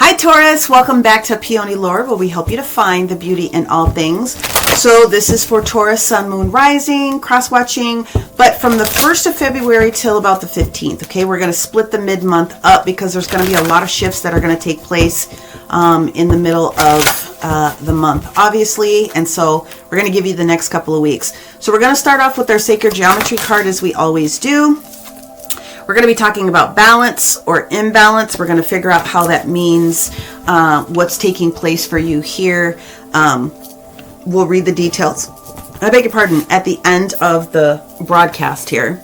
Hi Taurus, welcome back to Peony Lore, where we help you to find the beauty in all things. So this is for Taurus, Sun, Moon, Rising, cross-watching, but from the 1st of February till about the 15th, okay? We're going to split the mid-month up because there's going to be a lot of shifts that are going to take place in the middle of the month, obviously, and so we're going to give you the next couple of weeks. So we're going to start off with our Sacred Geometry card, as we always do. We're going to be talking about balance or imbalance. We're going to figure out how that means, what's taking place for you here. We'll read the details, I beg your pardon, at the end of the broadcast here.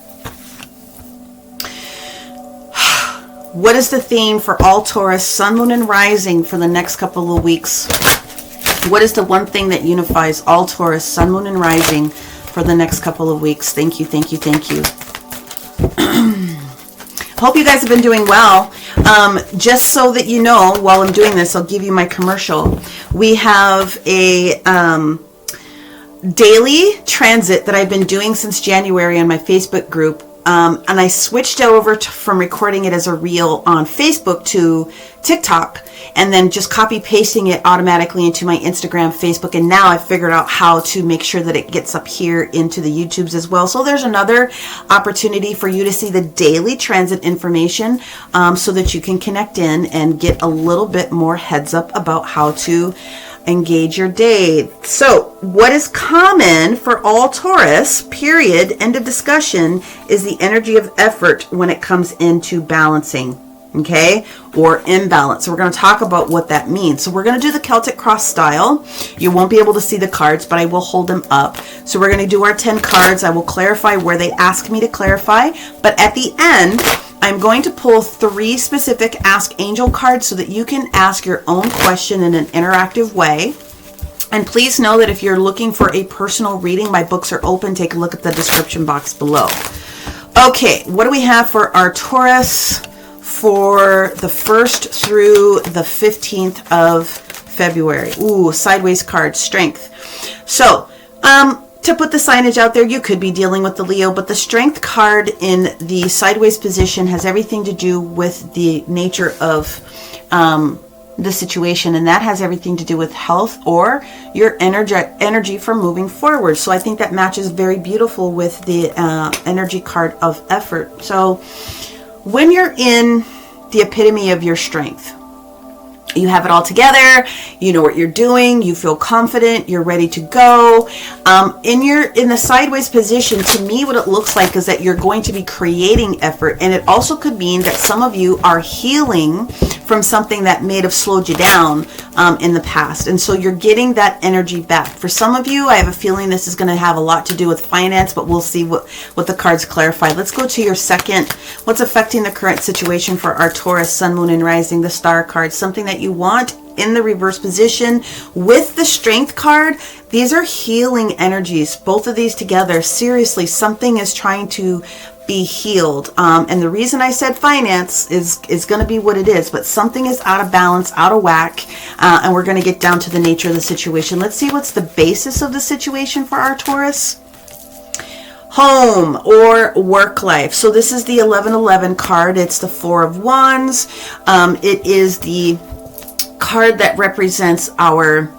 What is the theme for all Taurus, Sun, Moon, and Rising for the next couple of weeks? What is the one thing that unifies all Taurus, Sun, Moon, and Rising for the next couple of weeks? Thank you, thank you, thank you. Hope you guys have been doing well. Just so that you know, while I'm doing this, I'll give you my commercial. We have a daily transit that I've been doing since January on my Facebook group. And I switched over from recording it as a reel on Facebook to TikTok, and then just copy pasting it automatically into my Instagram, Facebook, and now I've figured out how to make sure that it gets up here into the YouTubes as well. So there's another opportunity for you to see the daily transit information, so that you can connect in and get a little bit more heads up about how to engage your day. So what is common for all Taurus, period, end of discussion, is the energy of effort when it comes into balancing, okay, or imbalance. So we're going to talk about what that means. So we're going to do the Celtic cross style. You won't be able to see the cards, but I will hold them up. So we're going to do our 10 cards. I will clarify where they ask me to clarify, but at the end I'm going to pull 3 specific Ask Angel cards so that you can ask your own question in an interactive way. And please know that if you're looking for a personal reading, my books are open. Take a look at the description box below. Okay, what do we have for our Taurus for the 1st through the 15th of February? Ooh, sideways card, Strength. So, to put the signage out there, you could be dealing with the Leo, but the Strength card in the sideways position has everything to do with the nature of the situation, and that has everything to do with health or your energy for moving forward. So I think that matches very beautiful with the energy card of effort. So when you're in the epitome of your strength, you have it all together, you know what you're doing, you feel confident, you're ready to go. In the sideways position, to me what it looks like is that you're going to be creating effort, and it also could mean that some of you are healing from something that may have slowed you down in the past, and so you're getting that energy back. For some of you, I have a feeling this is going to have a lot to do with finance, but we'll see what the cards clarify. Let's go to your second. What's affecting the current situation for our Taurus, Sun, Moon, and Rising? The Star card, something that you want in the reverse position with the Strength card. These are healing energies, both of these together. Seriously, something is trying to be healed, and the reason I said finance is going to be what it is, but something is out of balance, out of whack, and we're going to get down to the nature of the situation. Let's see what's the basis of the situation for our Taurus. Home or work life. So this is the 1111 card. It's the 4 of Wands. It is the card that represents our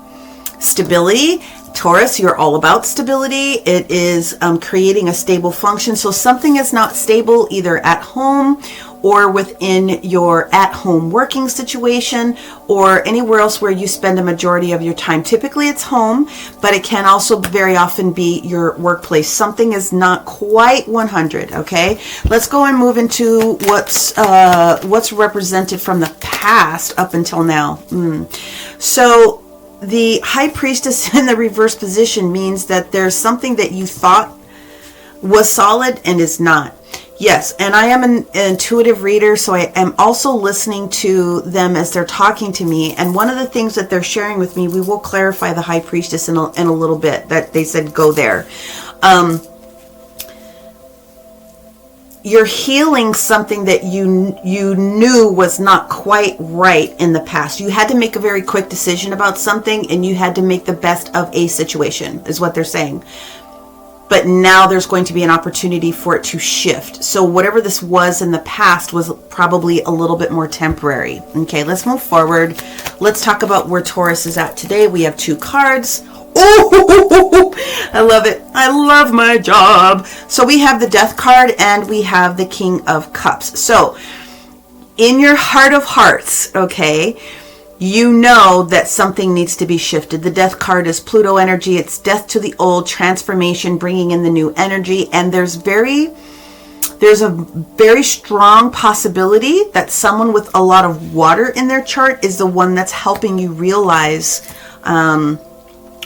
stability. Taurus, you're all about stability. It is creating a stable function. So something is not stable either at home or within your at-home working situation or anywhere else where you spend a majority of your time. Typically it's home, but it can also very often be your workplace. Something is not quite 100, okay? Let's go and move into what's represented from the past up until now. So the High Priestess in the reverse position means that there's something that you thought was solid and is not. Yes, and I am an intuitive reader, so I am also listening to them as they're talking to me. And one of the things that they're sharing with me, we will clarify the High Priestess in a little bit, that they said go there. You're healing something that you knew was not quite right in the past. You had to make a very quick decision about something, and you had to make the best of a situation, is what they're saying. but now there's going to be an opportunity for it to shift. So whatever this was in the past was probably a little bit more temporary. Okay, let's move forward. Let's talk about where Taurus is at today. We have 2 cards. Oh, I love it. I love my job. So we have the Death card and we have the King of Cups. So in your heart of hearts, okay, you know that something needs to be shifted. The Death card is Pluto energy. It's death to the old, transformation, bringing in the new energy. And there's a very strong possibility that someone with a lot of water in their chart is the one that's helping you realize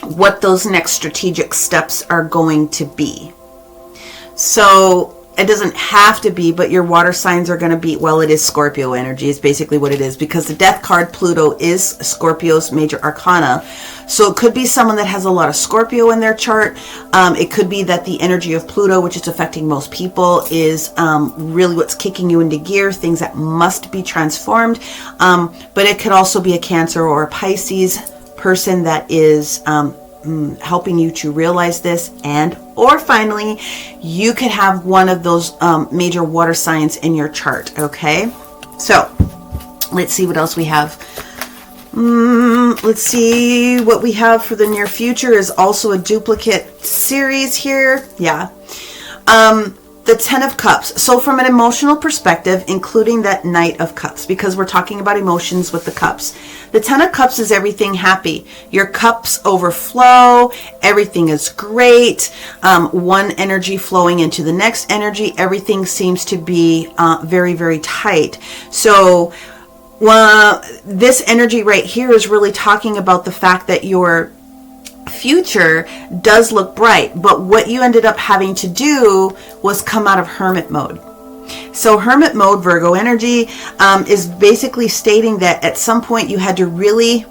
what those next strategic steps are going to be. So it doesn't have to be, but your water signs are going to be, well, it is Scorpio energy. It's basically what it is, because the Death card, Pluto, is Scorpio's major arcana. So it could be someone that has a lot of Scorpio in their chart. It could be that the energy of Pluto, which is affecting most people, is really what's kicking you into gear, things that must be transformed. But it could also be a Cancer or a Pisces person that is helping you to realize this. And or finally, you could have one of those major water signs in your chart. Okay, so let's see what else we have. Let's see what we have for the near future is also a duplicate series here. Yeah. The 10 of Cups. So from an emotional perspective, including that Knight of Cups, because we're talking about emotions with the cups. The 10 of Cups is everything happy. Your cups overflow. Everything is great. One energy flowing into the next energy. Everything seems to be very, very tight. So this energy right here is really talking about the fact that your future does look bright, but what you ended up having to do was come out of hermit mode. So hermit mode, Virgo energy, is basically stating that at some point you had to really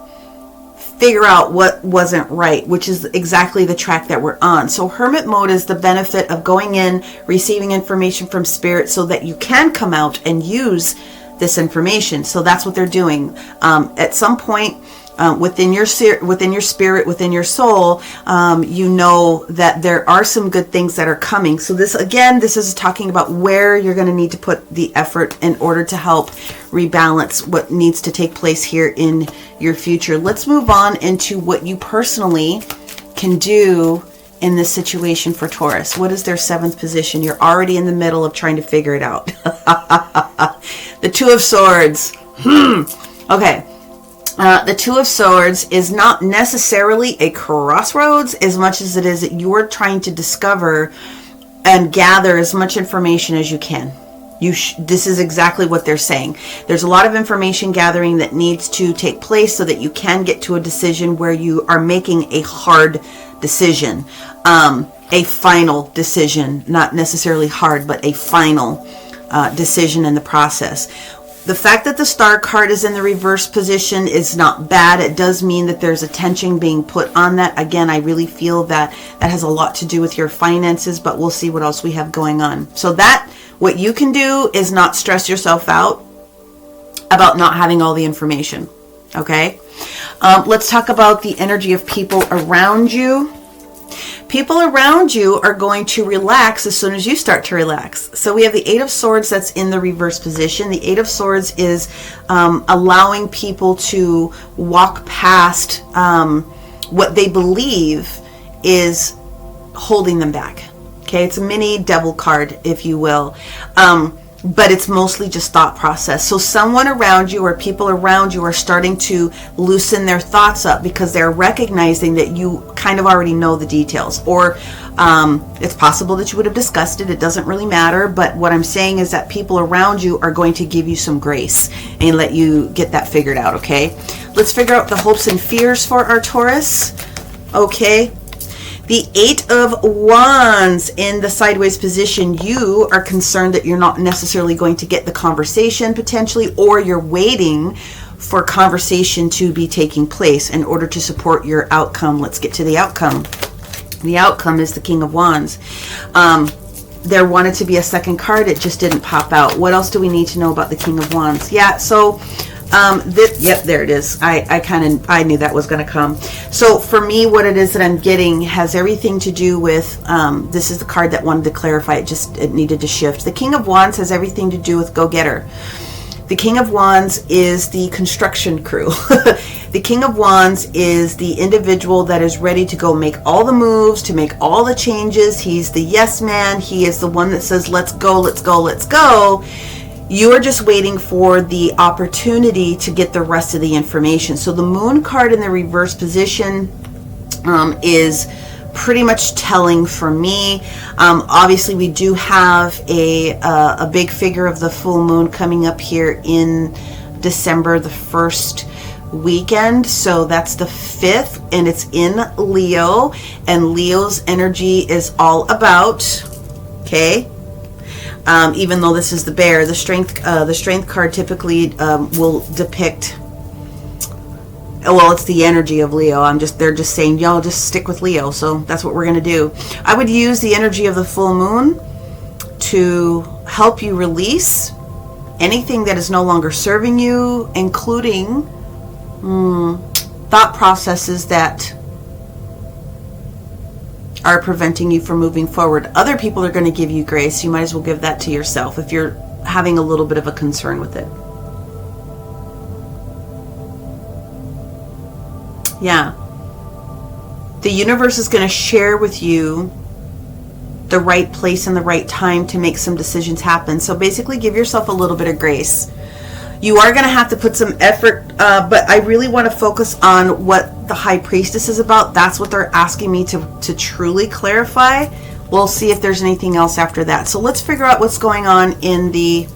figure out what wasn't right, which is exactly the track that we're on. So hermit mode is the benefit of going in, receiving information from spirit so that you can come out and use this information. So that's what they're doing. At some point, within your spirit, within your soul, you know that there are some good things that are coming. So this is talking about where you're going to need to put the effort in order to help rebalance what needs to take place here in your future. Let's move on into what you personally can do in this situation for Taurus. What is their 7th position? You're already in the middle of trying to figure it out. The 2 of Swords. Okay. The 2 of Swords is not necessarily a crossroads as much as it is that you're trying to discover and gather as much information as you can. This is exactly what they're saying. There's a lot of information gathering that needs to take place so that you can get to a decision where you are making a hard decision, a final decision, not necessarily hard, but a final decision in the process. The fact that the Star card is in the reverse position is not bad. It does mean that there's attention being put on that. Again, I really feel that that has a lot to do with your finances, but we'll see what else we have going on. So what you can do is not stress yourself out about not having all the information. Okay? Let's talk about the energy of people around you. People around you are going to relax as soon as you start to relax. So we have the 8 of Swords that's in the reverse position. The 8 of Swords is allowing people to walk past what they believe is holding them back. Okay, it's a mini devil card, if you will. But it's mostly just thought process. So someone around you or people around you are starting to loosen their thoughts up because they're recognizing that you kind of already know the details. Or it's possible that you would have discussed it. It doesn't really matter. But what I'm saying is that people around you are going to give you some grace and let you get that figured out, okay? Let's figure out the hopes and fears for our Taurus. Okay. The 8 of Wands in the sideways position, you are concerned that you're not necessarily going to get the conversation potentially, or you're waiting for conversation to be taking place in order to support your outcome. Let's get to the outcome. The outcome is the King of Wands. There wanted to be a second card. It just didn't pop out. What else do we need to know about the King of Wands? Yeah, so Yep, there it is. I knew that was going to come. So for me, what it is that I'm getting has everything to do with, this is the card that wanted to clarify. It needed to shift. The King of Wands has everything to do with go-getter. The King of Wands is the construction crew. The King of Wands is the individual that is ready to go make all the moves, to make all the changes. He's the yes man. He is the one that says, let's go, let's go, let's go. You are just waiting for the opportunity to get the rest of the information. So the Moon card in the reverse position is pretty much telling for me. Obviously, we do have a big figure of the full moon coming up here in December, the 1st weekend. So that's the 5th, and it's in Leo, and Leo's energy is all about, okay, even though this is the bear, the strength card typically will depict, well, it's the energy of Leo. They're just saying, y'all just stick with Leo. So that's what we're going to do. I would use the energy of the full moon to help you release anything that is no longer serving you, including thought processes that are preventing you from moving forward. Other people are going to give you grace. You might as well give that to yourself if you're having a little bit of a concern with it. Yeah. The universe is going to share with you the right place and the right time to make some decisions happen. So basically give yourself a little bit of grace. You are going to have to put some effort, but I really want to focus on what the High Priestess is about. That's what they're asking me to truly clarify. We'll see if there's anything else after that. So let's figure out what's going on in the...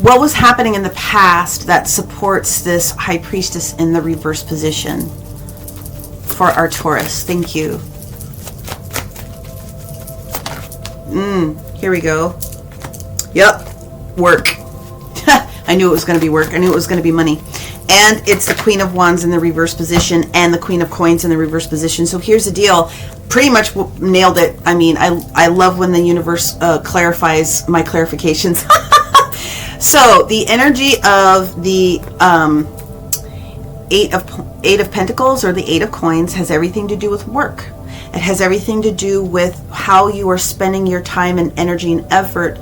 what was happening in the past that supports this High Priestess in the reverse position for our Taurus. Thank you. Here we go. Yep. Work. I knew it was going to be work. I knew it was going to be money. And it's the Queen of Wands in the reverse position and the Queen of Coins in the reverse position. So here's the deal. Pretty much nailed it. I mean, I love when the universe clarifies my clarifications. So the energy of the Eight of Pentacles or the Eight of Coins has everything to do with work. It has everything to do with how you are spending your time and energy and effort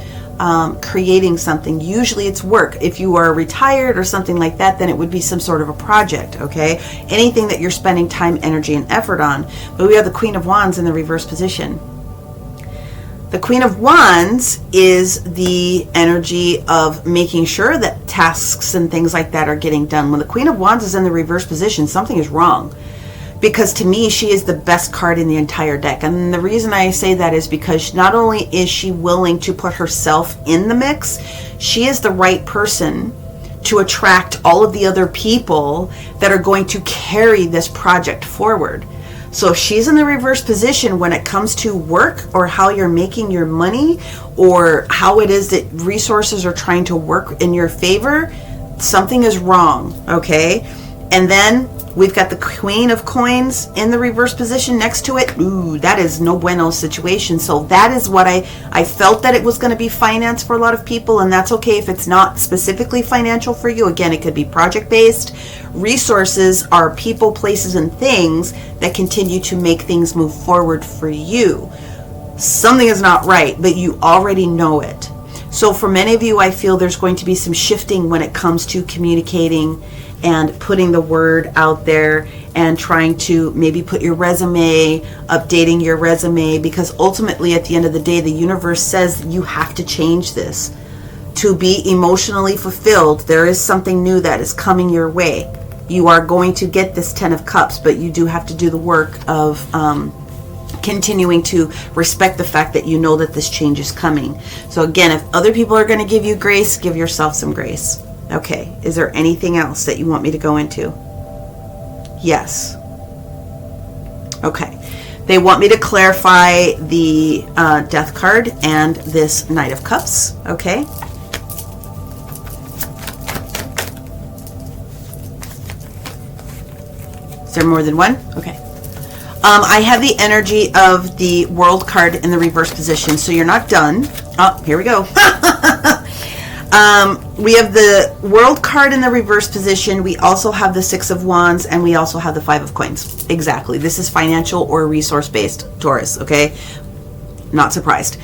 creating something. Usually it's work. If you are retired or something like that, then it would be some sort of a project, okay? Anything that you're spending time, energy, and effort on. But we have the Queen of Wands in the reverse position. The Queen of Wands is the energy of making sure that tasks and things like that are getting done. When the Queen of Wands is in the reverse position, something is wrong. Because to me, she is the best card in the entire deck. And the reason I say that is because not only is she willing to put herself in the mix, she is the right person to attract all of the other people that are going to carry this project forward. So if she's in the reverse position when it comes to work or how you're making your money or how it is that resources are trying to work in your favor, something is wrong, okay? And then we've got the Queen of Coins in the reverse position next to it. Ooh, that is no bueno situation. So that is what I felt that it was going to be finance for a lot of people, and that's okay if it's not specifically financial for you. Again, it could be project-based. Resources are people, places, and things that continue to make things move forward for you. Something is not right, but you already know it. So for many of you, I feel there's going to be some shifting when it comes to communicating and putting the word out there and trying to maybe put your resume, updating your resume, because ultimately at the end of the day, the universe says you have to change this. To be emotionally fulfilled, there is something new that is coming your way. You are going to get this 10 of Cups, but you do have to do the work of continuing to respect the fact that you know that this change is coming. So again, if other people are going to give you grace, give yourself some grace. Okay, is there anything else that you want me to go into? Yes. Okay. They want me to clarify the Death card and this Knight of Cups. Okay. Is there more than one? Okay. I have the energy of the World card in the reverse position, so you're not done. Oh, here we go. We have the World card in the reverse position. We also have the Six of Wands, and we also have the Five of Coins. Exactly. This is financial or resource-based, Taurus, okay? Not surprised.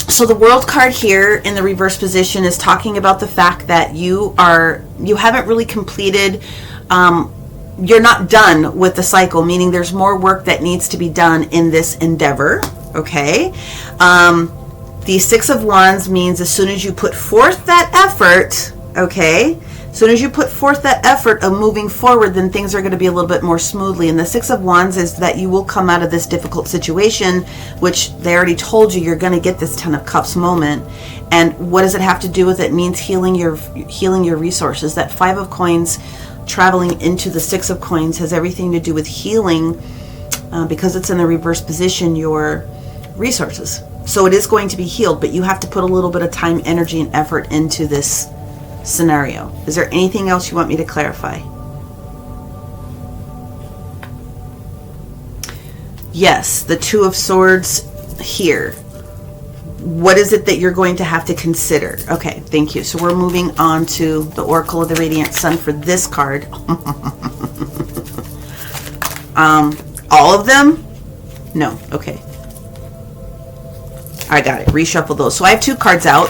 So the World card here in the reverse position is talking about the fact that you haven't really completed, you're not done with the cycle, meaning there's more work that needs to be done in this endeavor, okay? The Six of Wands means as soon as you put forth that effort, okay, as soon as you put forth that effort of moving forward, then things are going to be a little bit more smoothly. And the Six of Wands is that you will come out of this difficult situation, which they already told you you're going to get this Ten of Cups moment. And what does it have to do with it? It means healing your resources. That Five of Coins traveling into the Six of Coins has everything to do with healing, because it's in the reverse position, your resources. So it is going to be healed, but you have to put a little bit of time, energy, and effort into this scenario. Is there anything else you want me to clarify? Yes, the Two of Swords here. What is it that you're going to have to consider? Okay, thank you. So we're moving on to the Oracle of the Radiant Sun for this card. All of them? No, okay. I got it. Reshuffle those. So I have two cards out.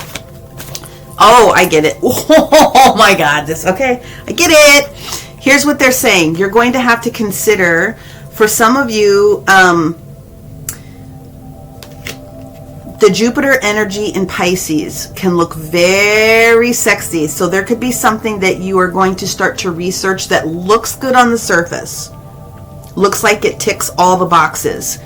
Oh, I get it. Oh my God. This, okay. I get it. Here's what they're saying. You're going to have to consider, for some of you, the Jupiter energy in Pisces can look very sexy. So there could be something that you are going to start to research that looks good on the surface. Looks like it ticks all the boxes.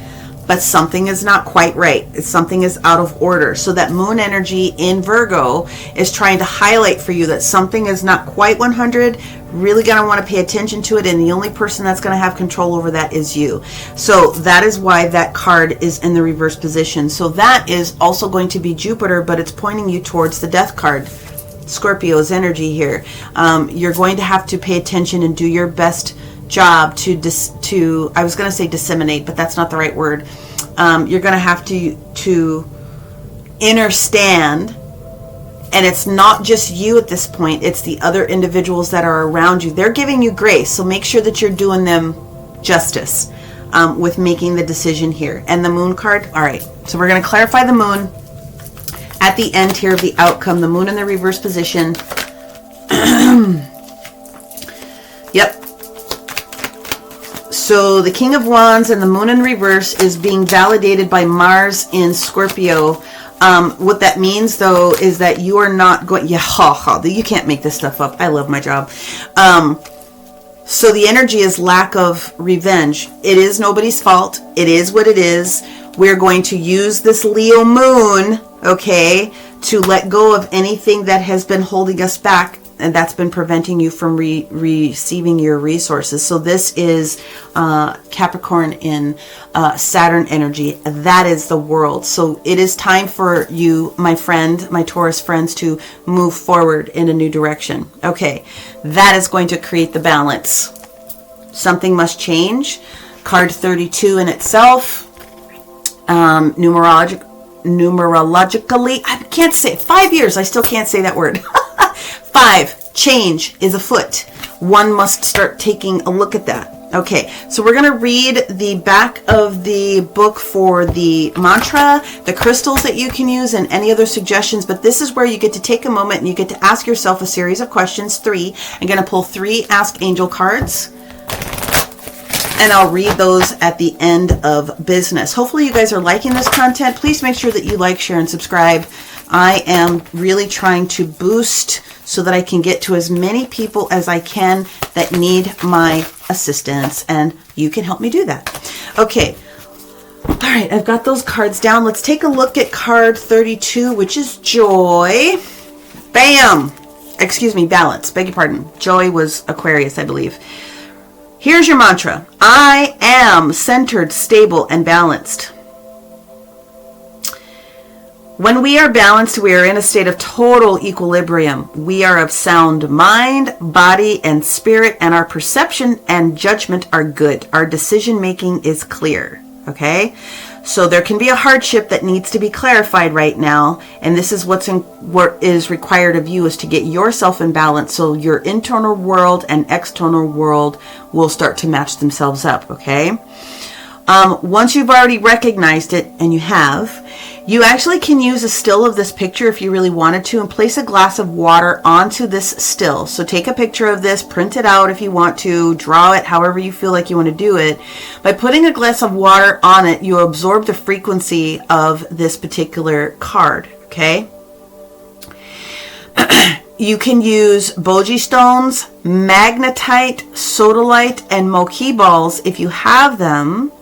But something is not quite right. Something is out of order. So that moon energy in Virgo is trying to highlight for you that something is not quite 100. Really going to want to pay attention to it. And the only person that's going to have control over that is you. So that is why that card is in the reverse position. So that is also going to be Jupiter, but it's pointing you towards the Death card. Scorpio's energy here. You're going to have to pay attention and do your best job to I was going to say disseminate, but that's not the right word. You're going to have to understand, and it's not just you at this point, it's the other individuals that are around you. They're giving you grace, so make sure that you're doing them justice with making the decision here. And the Moon card, all right, so we're going to clarify the Moon at the end here of the outcome. The Moon in the reverse position. Yep. So the King of Wands and the Moon in reverse is being validated by Mars in Scorpio. What that means, though, is that you are not going... Yeah, you can't make this stuff up. I love my job. So the energy is lack of revenge. It is nobody's fault. It is what it is. We're going to use this Leo Moon, okay, to let go of anything that has been holding us back, and that's been preventing you from receiving your resources. So this is Capricorn in Saturn energy. That is the world. So it is time for you, my friend, my Taurus friends, to move forward in a new direction. Okay, that is going to create the balance. Something must change. Card 32 in itself, numerologically, I can't say, 5 years, I still can't say that word. 5, change is afoot. One must start taking a look at that. Okay, so we're going to read the back of the book for the mantra, the crystals that you can use, and any other suggestions. But this is where you get to take a moment and you get to ask yourself a series of questions. 3. I'm going to pull 3 Ask Angel cards, and I'll read those at the end of business. Hopefully you guys are liking this content. Please make sure that you like, share, and subscribe. I am really trying to boost so that I can get to as many people as I can that need my assistance, and you can help me do that. Okay. All right, I've got those cards down. Let's take a look at card 32, which is joy. Bam! Excuse me, balance. Beg your pardon. Joy was Aquarius, I believe. Here's your mantra. I am centered, stable, and balanced. When we are balanced, we are in a state of total equilibrium. We are of sound mind, body, and spirit, and our perception and judgment are good. Our decision making is clear. Okay? So there can be a hardship that needs to be clarified right now. And this is what is required of you, is to get yourself in balance so your internal world and external world will start to match themselves up, okay? Once you've already recognized it, and you actually can use a still of this picture if you really wanted to, and place a glass of water onto this still. So take a picture of this, print it out if you want to, draw it however you feel like you want to do it. By putting a glass of water on it, you absorb the frequency of this particular card, okay? You can use boji stones, magnetite, sodalite, and moki balls if you have them,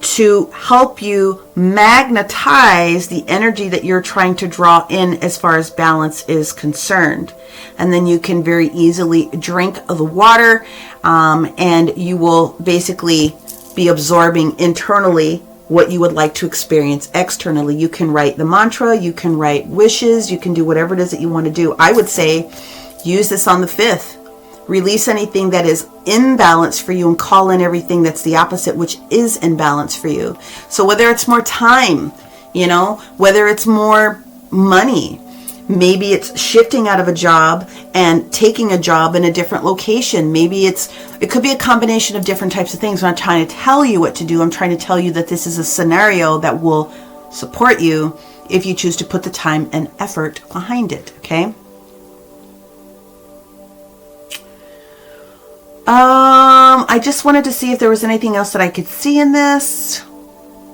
to help you magnetize the energy that you're trying to draw in as far as balance is concerned. And then you can very easily drink the water, and you will basically be absorbing internally what you would like to experience externally. You can write the mantra, you can write wishes, you can do whatever it is that you want to do. I would say use this on the 5th. Release anything that is in balance for you and call in everything that's the opposite, which is in balance for you. So whether it's more time, whether it's more money, maybe it's shifting out of a job and taking a job in a different location. Maybe it could be a combination of different types of things. I'm not trying to tell you what to do. I'm trying to tell you that this is a scenario that will support you if you choose to put the time and effort behind it, okay? I just wanted to see if there was anything else that I could see in this.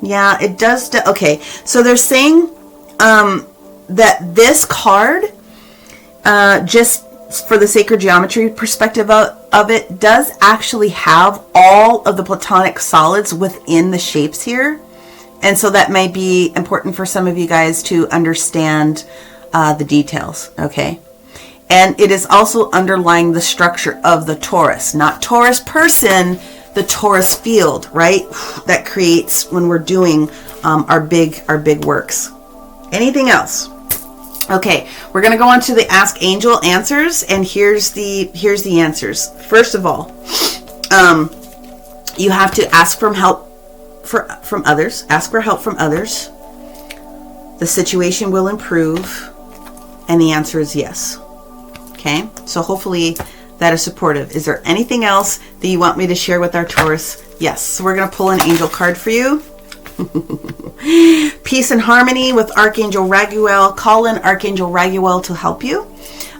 Yeah, it does. Okay, so they're saying that this card, just for the sacred geometry perspective of it, does actually have all of the platonic solids within the shapes here. And so that may be important for some of you guys to understand the details, okay? And it is also underlying the structure of the Taurus, not Taurus person, the Taurus field, right? That creates when we're doing our big works. Anything else? Okay, we're going to go on to the Ask Angel answers, and here's the answers. First of all, you have to ask for help from others. Ask for help from others. The situation will improve, and the answer is yes. Okay, so hopefully that is supportive. Is there anything else that you want me to share with our Taurus? Yes, so we're going to pull an angel card for you. Peace and harmony with Archangel Raguel. Call in Archangel Raguel to help you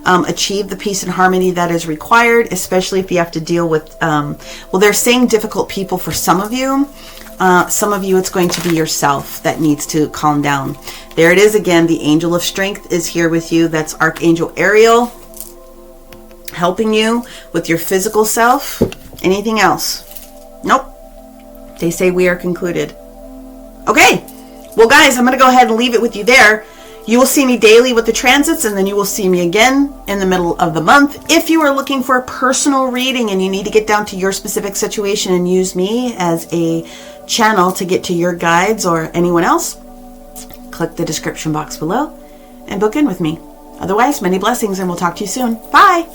achieve the peace and harmony that is required, especially if you have to deal with, well, they're saying difficult people for some of you. Some of you, it's going to be yourself that needs to calm down. There it is again. The angel of strength is here with you. That's Archangel Ariel, helping you with your physical self. Anything else? Nope. They say we are concluded. Okay. Well, guys, I'm going to go ahead and leave it with you there. You will see me daily with the transits, and then you will see me again in the middle of the month. If you are looking for a personal reading and you need to get down to your specific situation and use me as a channel to get to your guides or anyone else, click the description box below and book in with me. Otherwise, many blessings, and we'll talk to you soon. Bye.